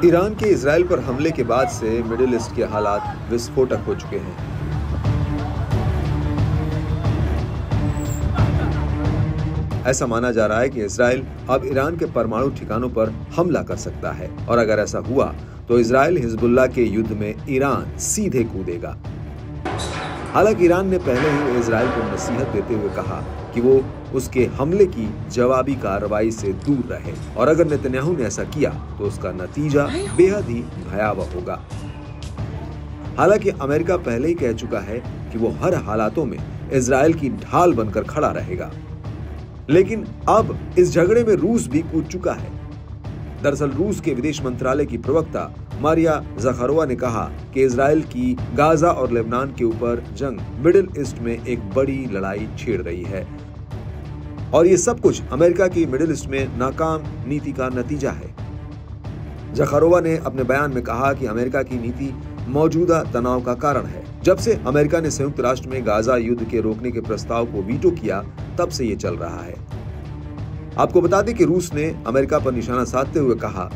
Iran के Israel पर हमले के बाद से मिडिल ईस्ट के हालात विस्फोटक हो चुके हैं। ऐसा माना जा रहा है कि इजराइल अब ईरान के परमाणु ठिकानों पर हमला कर सकता है और अगर ऐसा हुआ तो इजराइल हिजबुल्लाह के युद्ध में ईरान सीधे कूदेगा। हालांकि ईरान ने पहले ही इजराइल को नसीहत देते हुए कहा कि वो उसके हमले की जवाबी कार्रवाई से दूर रहे और अगर नेतन्याहू ने ऐसा किया तो उसका नतीजा बेहद ही भयावह होगा। हालांकि अमेरिका पहले ही कह चुका है कि वो हर हालातों में इजराइल की ढाल बनकर खड़ा रहेगा, लेकिन अब इस झगड़े में रूस भी कूद चुका है। दरअसल रूस के विदेश मंत्रालय की प्रवक्ता मारिया ज़खारोवा ने कहा कि इजराइल की गाजा और लेबनान के ऊपर जंग मिडिल ईस्ट में एक बड़ी लड़ाई छेड़ रही है और ये सब कुछ अमेरिका की मिडिल ईस्ट में नाकाम नीति का नतीजा है। ज़खारोवा ने अपने बयान में कहा कि अमेरिका की नीति मौजूदा तनाव का कारण है। जब से अमेरिका ने संयुक्त राष्ट्र में गाजा युद्ध के रोकने के प्रस्ताव को वीटो किया तब से ये चल रहा है। आपको बता दें कि रूस ने अमेरिका पर निशाना साधते हुए कहा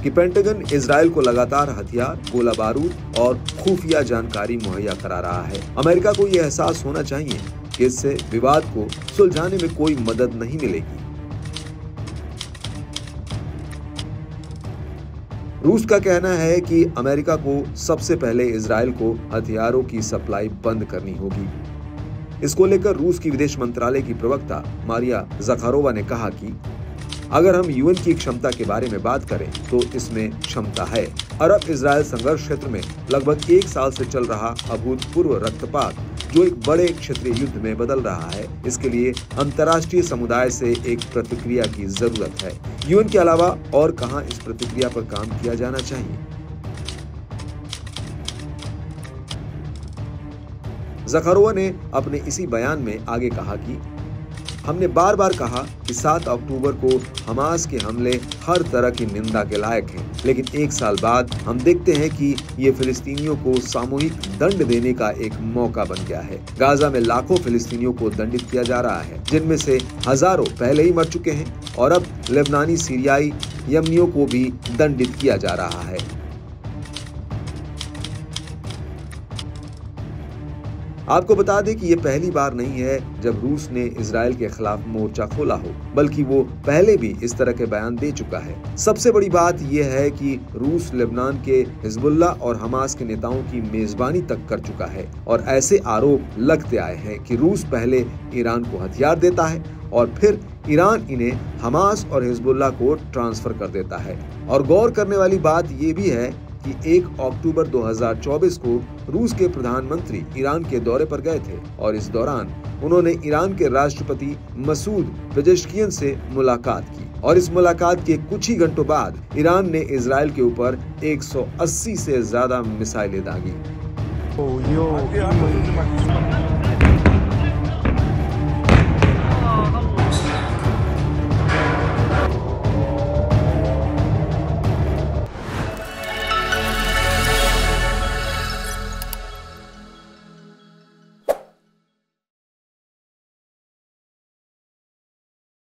कि पेंटागन इजराइल को लगातार हथियार, गोला बारूद और खुफिया जानकारी मुहैया करा रहा है। अमेरिका को यह एहसास होना चाहिए कि इससे विवाद को सुलझाने में कोई मदद नहीं मिलेगी। रूस का कहना है कि अमेरिका को सबसे पहले इजराइल को हथियारों की सप्लाई बंद करनी होगी। इसको लेकर रूस की विदेश मंत्रालय की प्रवक्ता मारिया ज़खारोवा ने कहा कि अगर हम यूएन की क्षमता के बारे में बात करें तो इसमें क्षमता है। अरब इजराइल संघर्ष क्षेत्र में लगभग 1 साल से चल रहा अभूतपूर्व रक्तपात जो एक बड़े क्षेत्रीय युद्ध में बदल रहा है, इसके लिए अंतर्राष्ट्रीय समुदाय से एक प्रतिक्रिया की जरूरत है। यूएन के अलावा और कहां इस प्रतिक्रिया पर काम किया जाना चाहिए। ज़खारोवा ने अपने इसी बयान में आगे कहा कि हमने बार बार कहा कि 7 अक्टूबर को हमास के हमले हर तरह की निंदा के लायक हैं, लेकिन 1 साल बाद हम देखते हैं कि ये फिलिस्तीनियों को सामूहिक दंड देने का एक मौका बन गया है। गाजा में लाखों फिलिस्तीनियों को दंडित किया जा रहा है, जिनमें से हजारों पहले ही मर चुके हैं और अब लेबनानी, सीरियाई, यमनियों को भी दंडित किया जा रहा है। आपको बता दें कि ये पहली बार नहीं है जब रूस ने इजराइल के खिलाफ मोर्चा खोला हो, बल्कि वो पहले भी इस तरह के बयान दे चुका है। सबसे बड़ी बात यह है कि रूस लेबनान के हिजबुल्लाह और हमास के नेताओं की मेजबानी तक कर चुका है और ऐसे आरोप लगते आए हैं कि रूस पहले ईरान को हथियार देता है और फिर ईरान इन्हें हमास और हिजबुल्लाह को ट्रांसफर कर देता है। और गौर करने वाली बात यह भी है कि 1 अक्टूबर 2024 को रूस के प्रधानमंत्री ईरान के दौरे पर गए थे और इस दौरान उन्होंने ईरान के राष्ट्रपति मसूद पेजेश्कियन से मुलाकात की और इस मुलाकात के कुछ ही घंटों बाद ईरान ने इजराइल के ऊपर 180 से ज्यादा मिसाइलें दागी।